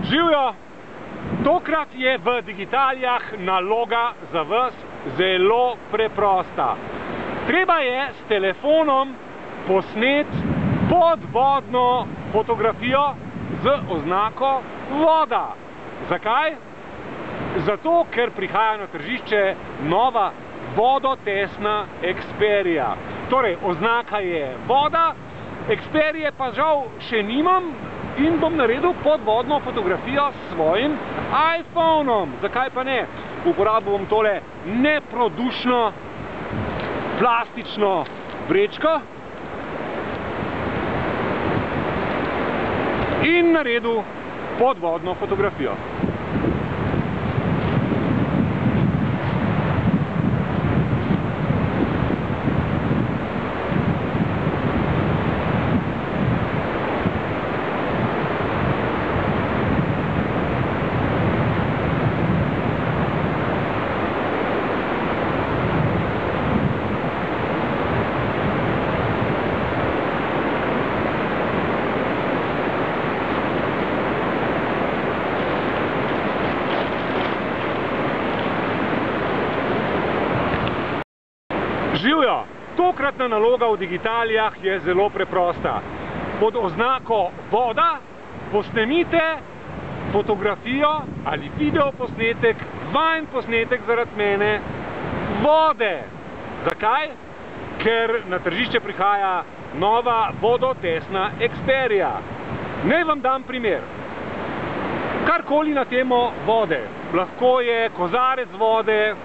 Živjo! Tokrat je v Digitalijah naloga za vas zelo preprosta. Treba je s telefonom posneti podvodno fotografijo z oznako voda. Zakaj? Zato, ker prihaja na tržišče nova vodotesna Xperia. Torej, oznaka je voda, Xperije pa žal še nimam in bom naredil podvodno fotografijo s svojim iPhonom. Zakaj pa ne? Uporabil bom tole neprodušno plastično vrečko in naredil podvodno fotografijo. Živjo! Tokratna naloga v Digitalijah je zelo preprosta. Pod oznako voda posnemite fotografijo ali video posnetek, vajen posnetek zaradi mene, vode. Zakaj? Ker na tržišče prihaja nova vodotesna Xperia. Naj vam dam primer. Karkoli na temo vode. Lahko je kozarec vode,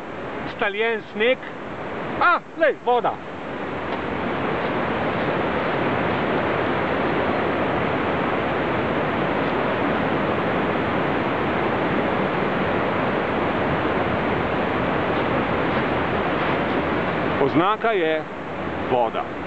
staljen sneg. Lej, voda. Oznaka je voda.